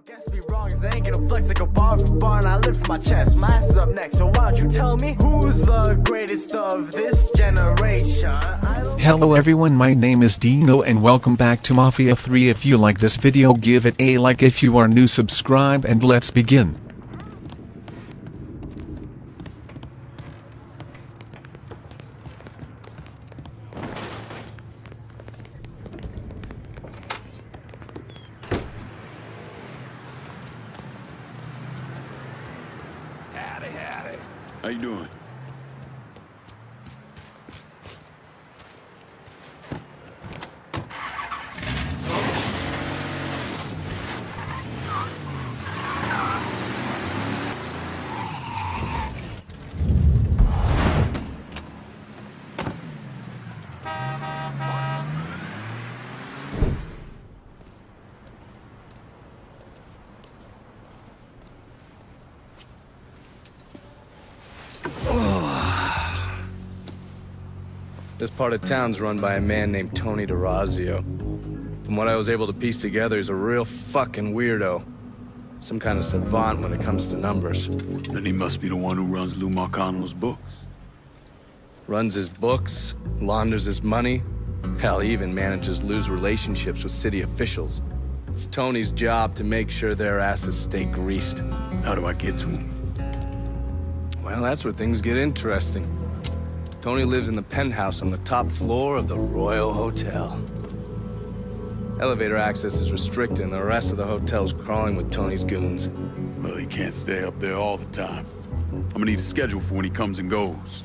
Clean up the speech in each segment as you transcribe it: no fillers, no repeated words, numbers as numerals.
Guess me wrong, cause I ain't gonna flex like a bar for bar, and I lift my chest. My ass is up next, so why don't you tell me who's the greatest of this generation? Hello everyone, my name is Dino and welcome back to Mafia 3. If you like this video, give it a like. If you are new, subscribe, and let's begin. How you doing? This part of town's run by a man named Tony DeRazio. From what I was able to piece together, he's a real fucking weirdo. Some kind of savant when it comes to numbers. Then he must be the one who runs Lou Marcano's books. Runs his books, launders his money. Hell, he even manages Lou's relationships with city officials. It's Tony's job to make sure their asses stay greased. How do I get to him? Well, that's where things get interesting. Tony lives in the penthouse on the top floor of the Royal Hotel. Elevator access is restricted and the rest of the hotel's crawling with Tony's goons. Well, he can't stay up there all the time. I'm gonna need a schedule for when he comes and goes.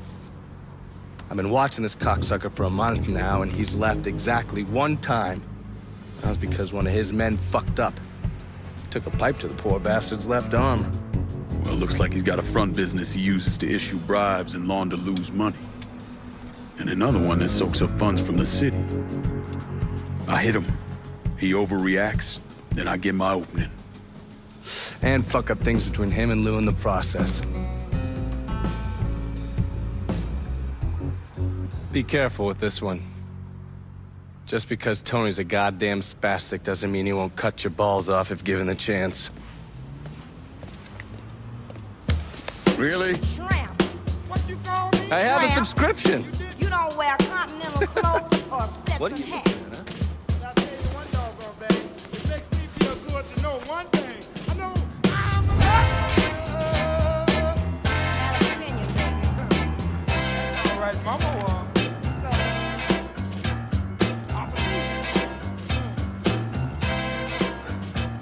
I've been watching this cocksucker for a month now, and he's left exactly one time. That was because one of his men fucked up. Took a pipe to the poor bastard's left arm. Well, looks like he's got a front business he uses to issue bribes and launder Lou's money. And another one that soaks up funds from the city. I hit him. He overreacts, then I get my opening. And fuck up things between him and Lou in the process. Be careful with this one. Just because Tony's a goddamn spastic doesn't mean he won't cut your balls off if given the chance. Really? Shrimp. What you call me? I have a Shrimp. subscription. You don't wear continental clothes or What are Stetson you hats. looking at, huh? I'll tell you one doggone thing. It makes me feel good to know one thing. I know I'm Have an opinion, baby. That's all right, Mama. So, I believe.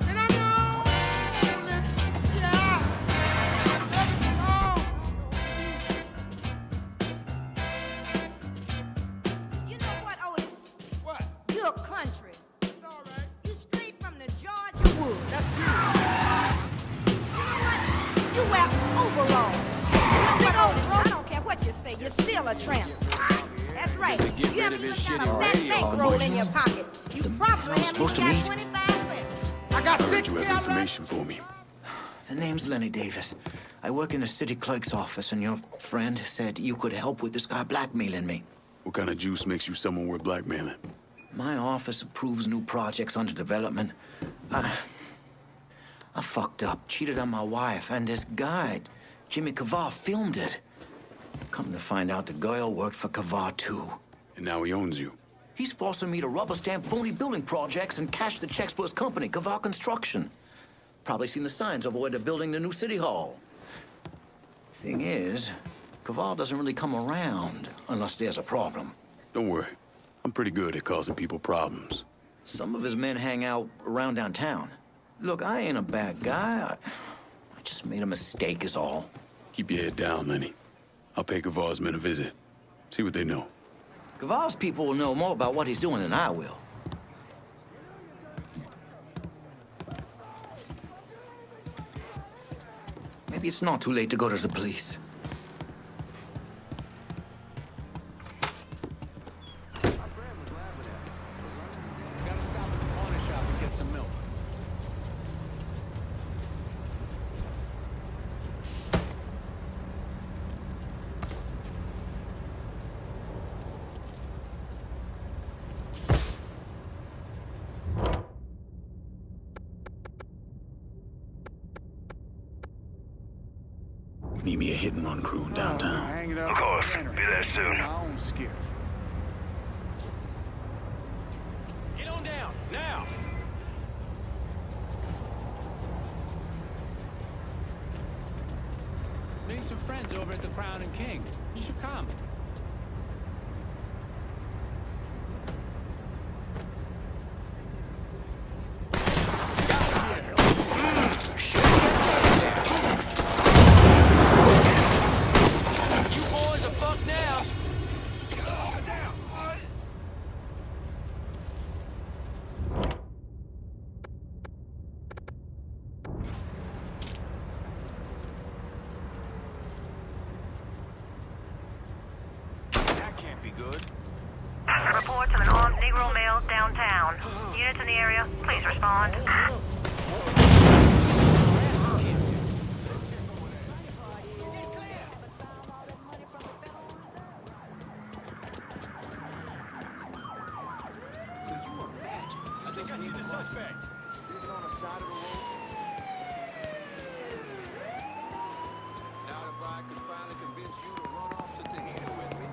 And I know that, yeah, everything's wrong. you know what, Otis? What? You're country. It's all right. You straight from the Georgia woods. That's good. You know what? You wear overalls. You know what, Otis? I don't care what you say. You're still a tramp. That's right. You haven't even got a fat bankroll in your pocket. You probably haven't even got 25 cents. I got I heard 6 you have left. information for me. The name's Lenny Davis. I work in the city clerk's office, and your friend said you could help with this guy blackmailing me. What kind of juice makes you someone worth blackmailing? My office approves new projects under development. I fucked up, cheated on my wife, and this guy, Jimmy Kavar, filmed it. Come to find out, the girl worked for Kavar, too. And now he owns you. He's forcing me to rubber stamp phony building projects and cash the checks for his company, Kavar Construction. Probably seen the signs over where they're building the new city hall. Thing is, Kavar doesn't really come around unless there's a problem. Don't worry. I'm pretty good at causing people problems. Some of his men hang out around downtown. Look, I ain't a bad guy. I just made a mistake is all. Keep your head down, Lenny. I'll pay Kavar's men a visit. See what they know. Kavar's people will know more about what he's doing than I will. Maybe it's not too late to go to the police. Meet me a hit-and-run crew in downtown. Hang it up. Of course. Be there soon. My own skiff. Get on down, now! Meeting some friends over at the Crown and King. You should come. You boys are fucked now. That can't be good. Reports of an armed Negro male downtown. Units in the area, please respond. Could you imagine? I think I see the suspect. Sitting on the side of the road. Now if I could finally convince you to run off to Tahiti with me.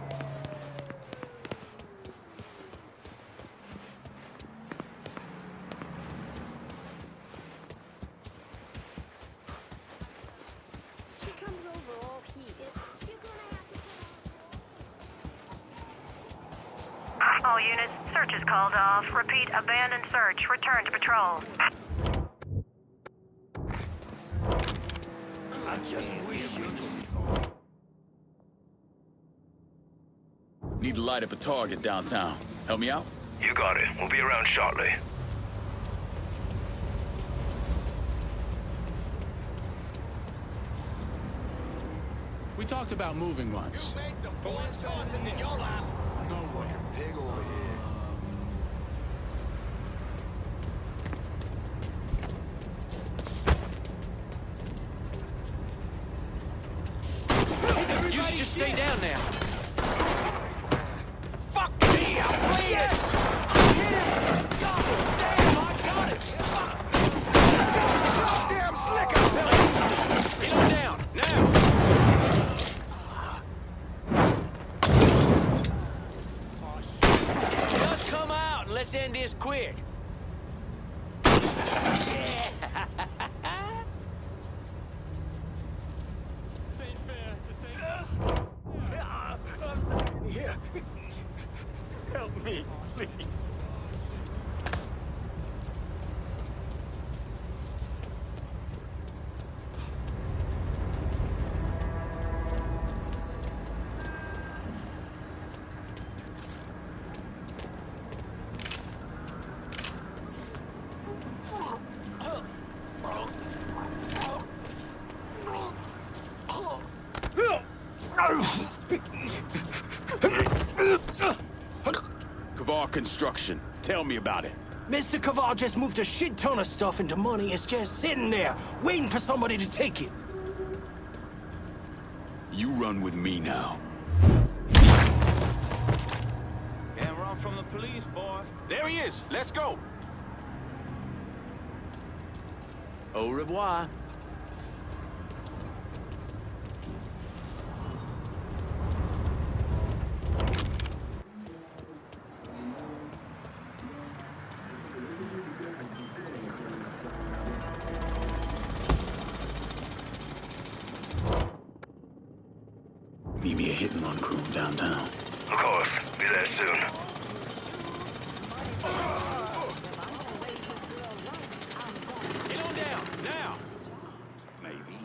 She comes over all heated. You're gonna have to put on. All units, search is called off. Repeat, abandoned search. Return to patrol. I just wish you Need to light up a target downtown. Help me out? You got it. We'll be around shortly. We talked about moving once. Nowhere. pig over here. You should just stay down now. Fuck me! I'm playing! Yes! Damn, I got it! Damn slick, I tell you! Get on down, now! Just come out and let's end this quick. This ain't fair. This ain't Here. Help me, please. Kavar Construction. Tell me about it. Mr. Kavar just moved a shit ton of stuff into money. It's just sitting there, waiting for somebody to take it. You run with me now. Can't run from the police, boy. There he is. Let's go. Au revoir. Meet me a hit-and-run crew downtown. Of course. Be there soon. Get on down, now! Maybe.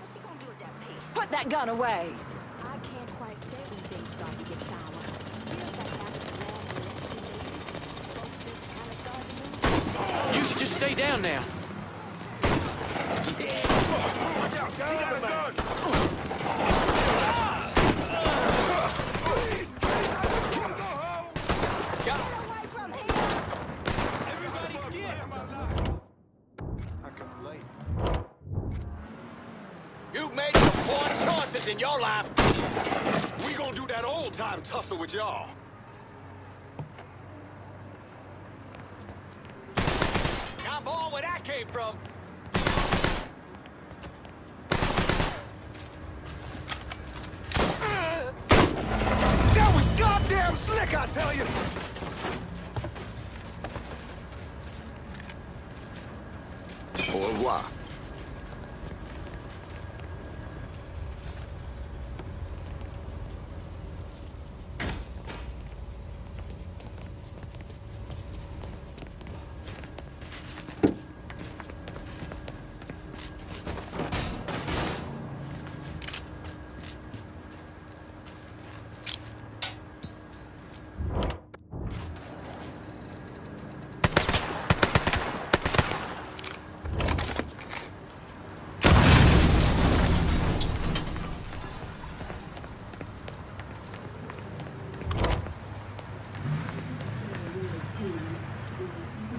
What's he gonna do with that piece? Put that gun away. I can't quite say when things start to get sour. Feels like after the long election, maybe. Folks just kind of started to lose. You should just stay down now. Watch out, guys. He got a gun. Get away from him! Everybody get! I can relate. You've made some poor choices in your life. We gonna do that old-time tussle with y'all. I'm born where that came from. Slick, I tell you! Au revoir.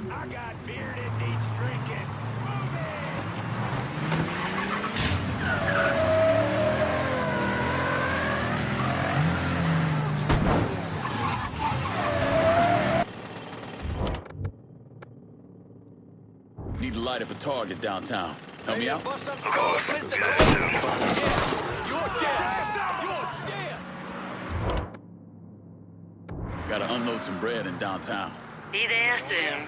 I got beer that needs drinking. Need the light of a target downtown. Help me out? Of course. Be there soon. You're dead! You're dead! Gotta unload some bread in downtown. Be there soon.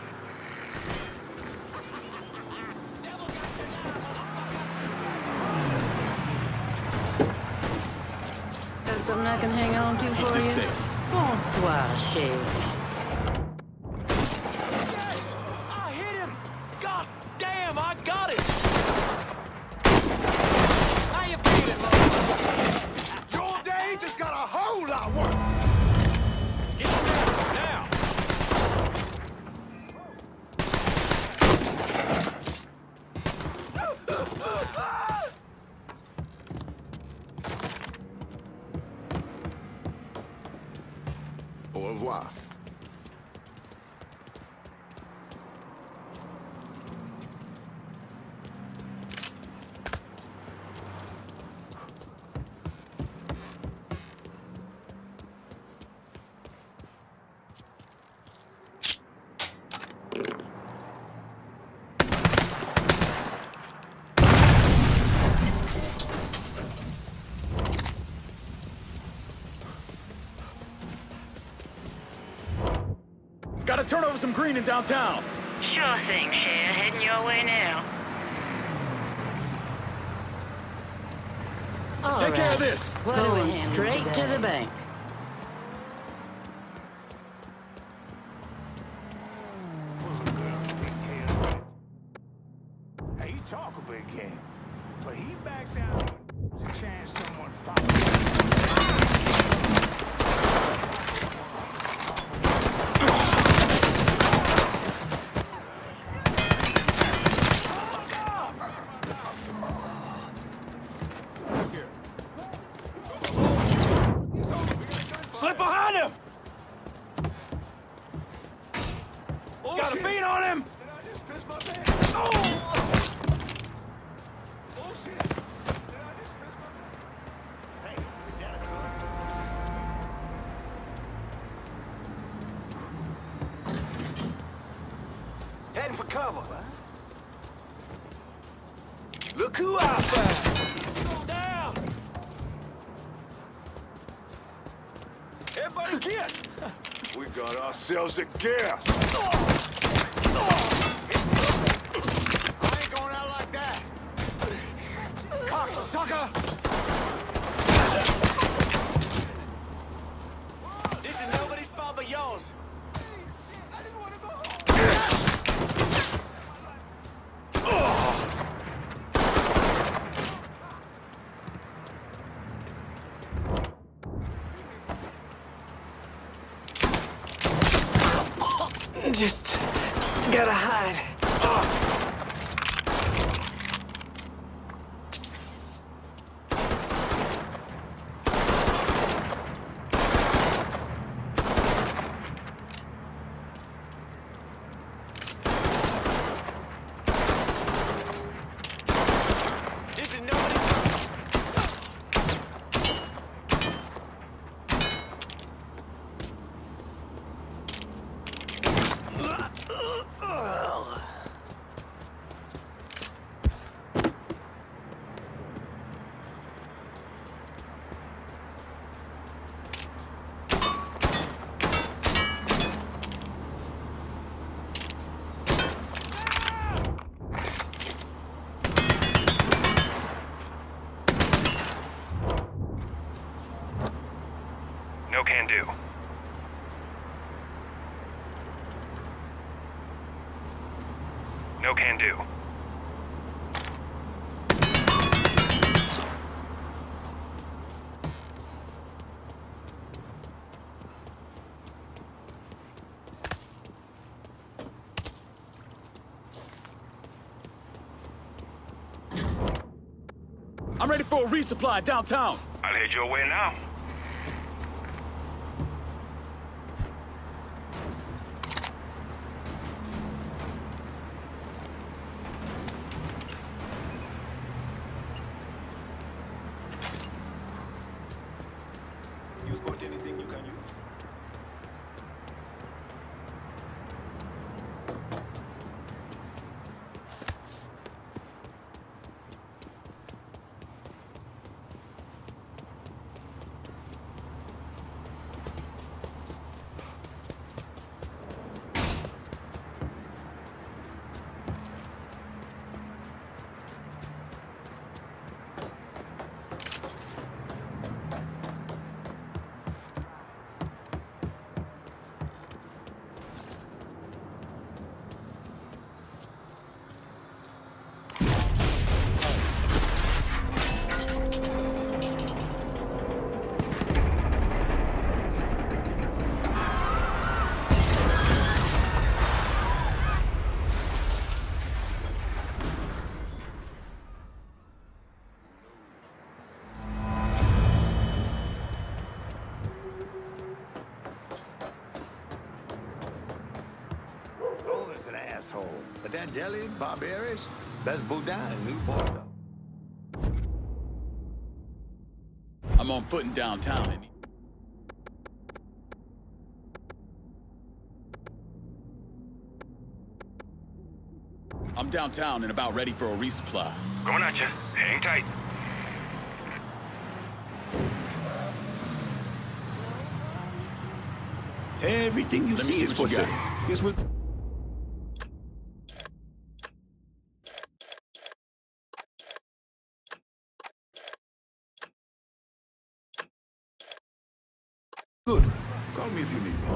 Got something I can hang on to Keep for this you? safe. Bonsoir, chérie. Yes! I hit him! God damn, I got it! How you feeling, motherfucker? Your day just got a whole lot worse! Get down, now! Au revoir. Gotta turn over some green in downtown. Sure thing, Cher. Heading your way now. Take care of this. Going straight to the bank. Hey, you talk a big game, but he backed down. There's a chance someone pop. Slip behind him! Got a beat on him! Heading for cover. Look who I found! Go down! Everybody get! We got ourselves a gas. I ain't going out like that. Cocksucker! This is nobody's fault but yours. I didn't want to go home. Just gotta hide. This is nobody's. I'm ready for a resupply downtown. I'll head your way now. You spot anything you can use? An asshole. But that deli, Barberis, best boudin in New Bordeaux. I'm on foot in downtown. I'm downtown and about ready for a resupply. Going at you. Hang tight. Everything you Let me see is for what you sale. got. Guess what? Good. Call me if you need me.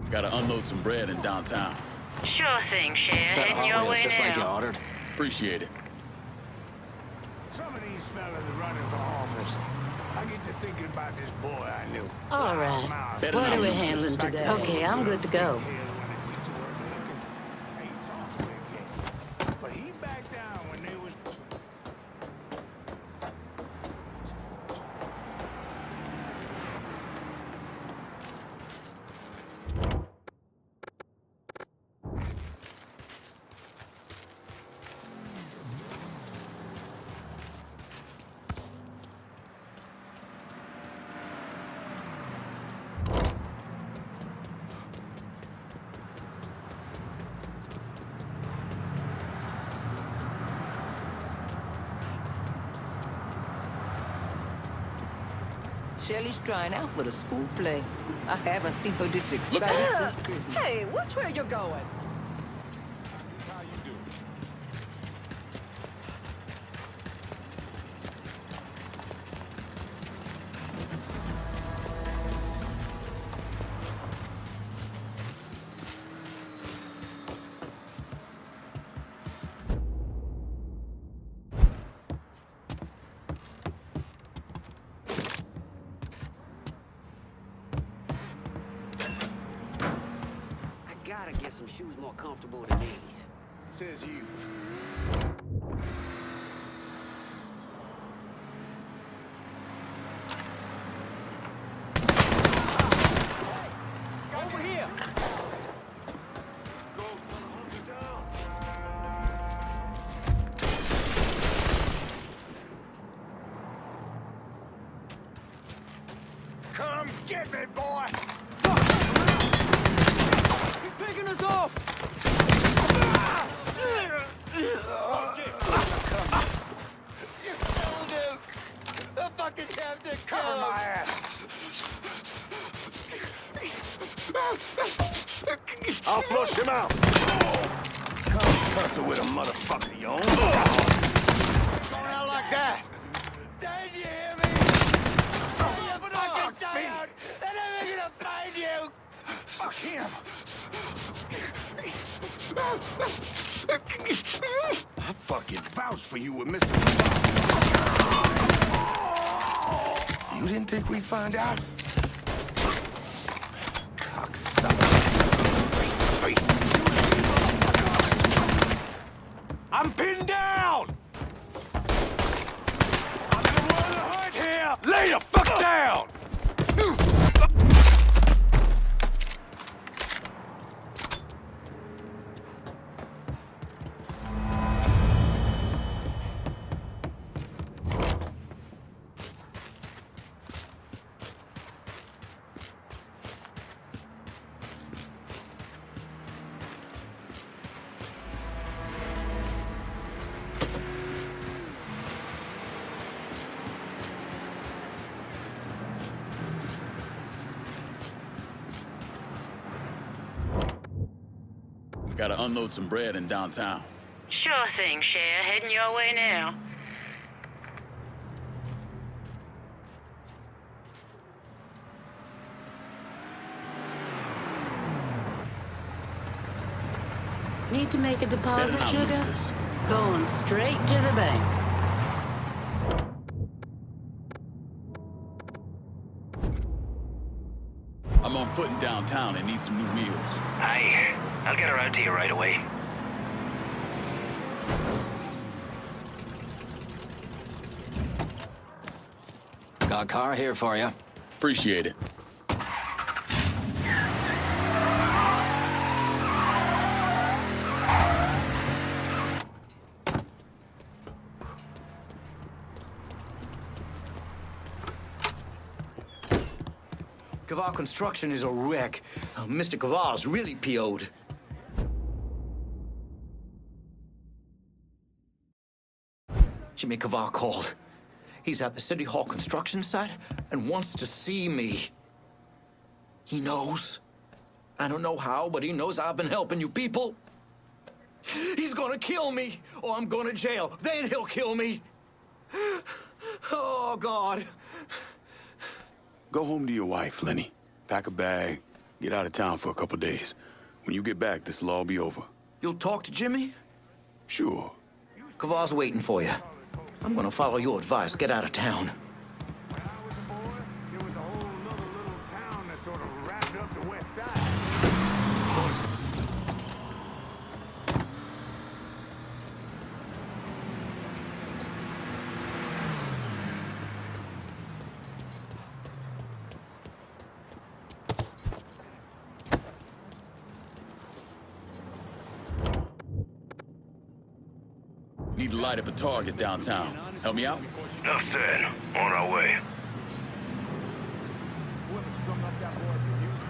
Gotta unload some bread in downtown. Sure thing, Cher. Heading your way now. ordered. Appreciate it. Some of these fellas are running for office. I get to thinking about this boy I knew. All right. Better What not are we lose handling this. today? Okay, I'm good to go. But he backed down when they was... Shelley's trying out for the school play. I haven't seen her this excited since Christmas. Hey, which way you going? How you do? Gotta get some shoes more comfortable than these. Says you. Over here! Go, hunker down. Come get me, boy! He's picking us off! The fucking captain! Cover my ass! I'll flush him out. Come tussle with a motherfucker, you own. Going out like that! Did you hear me? You fucking stay out! They're never gonna find you! Fuck him! I fucking vouched for you with Mr. You didn't think we'd find out? Cocksucker. Face. I'm pinned down! Lay the fuck down! Gotta unload some bread in downtown. Sure thing, Cher. Heading your way now. Need to make a deposit, Better not lose sugar? this. Going straight to the bank. I'm on foot in downtown and need some new wheels. Hey, I'll get her out to you right away. Got a car here for you. Appreciate it. Kavar Construction is a wreck. Mr. Kavar's really PO'd. Jimmy Kavar called. He's at the City Hall construction site and wants to see me. He knows. I don't know how, but he knows I've been helping you people. He's gonna kill me, or I'm going to jail. Then he'll kill me. Oh, God. Go home to your wife, Lenny. Pack a bag, get out of town for a couple days. When you get back, this'll all be over. You'll talk to Jimmy? Sure. Kavar's waiting for you. I'm gonna follow your advice. Get out of town. When I was a boy, there was a whole nother little town that sort of wrapped up the west side. Need to light up a target downtown. Help me out? Enough said. On our way. Whoever strung up that boy for music,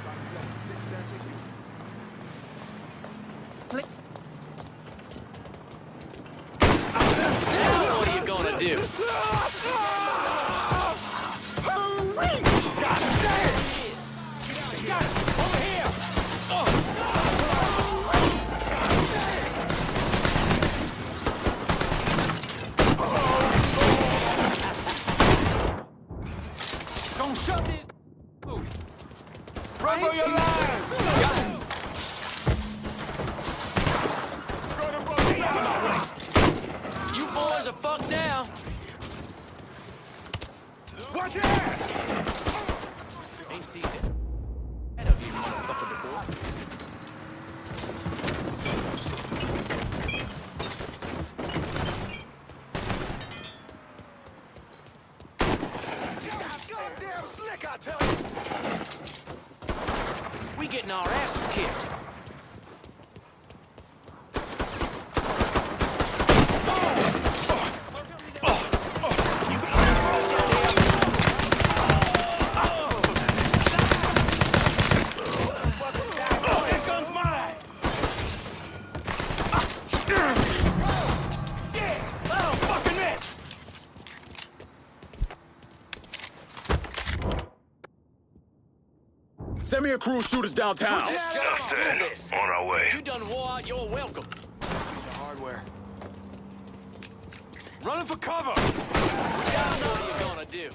probably got 6 cents a Now what are you gonna do? Don't shove this. Run for your life. Go to You boys are fucked now. watch your ass. Ain't seen it. Head of you, motherfucker, before. Goddamn slick, I tell you. We getting our asses kicked. Send me a crew of shooters downtown. Enough said. On our way. You done wore out your welcome. Piece of hardware. Running for cover. Now what are you gonna do?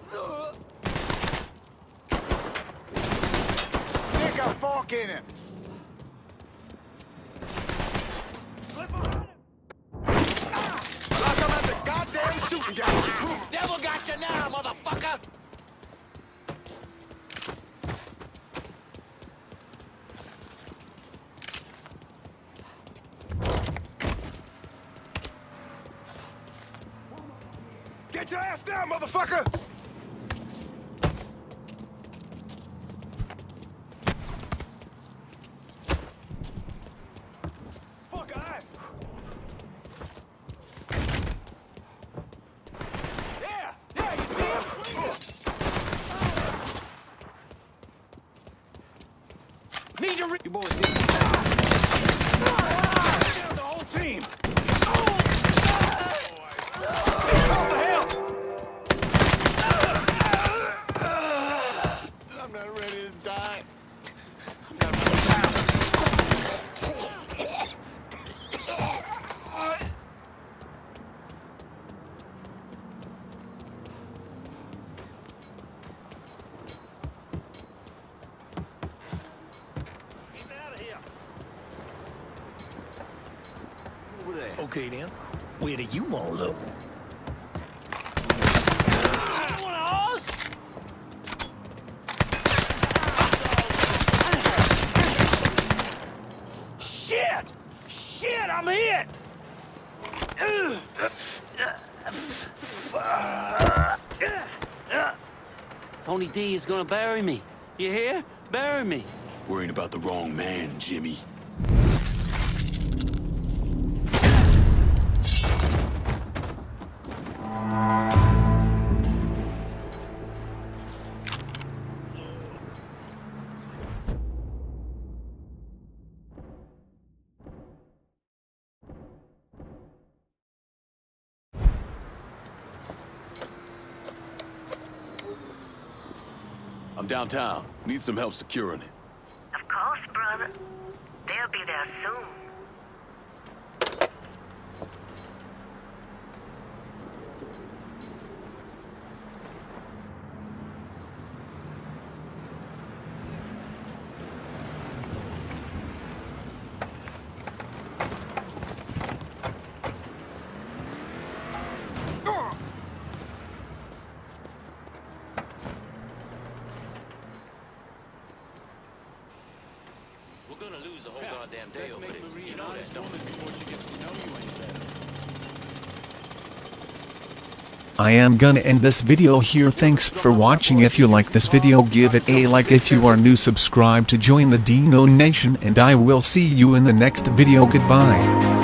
Stick a fork in him. Lock him at the goddamn shooting gallery. Devil got you now, motherfucker! Get your ass down, motherfucker! Okay then, where do you want to look? Shit! Shit, I'm hit! Tony D is gonna bury me. You hear? Bury me. Worrying about the wrong man, Jimmy. I'm downtown. Need some help securing it. Of course, brother. They'll be there soon. We're gonna lose the whole goddamn day Let's over make this. Marie You an know honest that, don't woman before she gets to know you any better. I am gonna end this video here. Thanks for watching. If you like this video, give it a like. If you are new, subscribe to join the Dino Nation, and I will see you in the next video. Goodbye.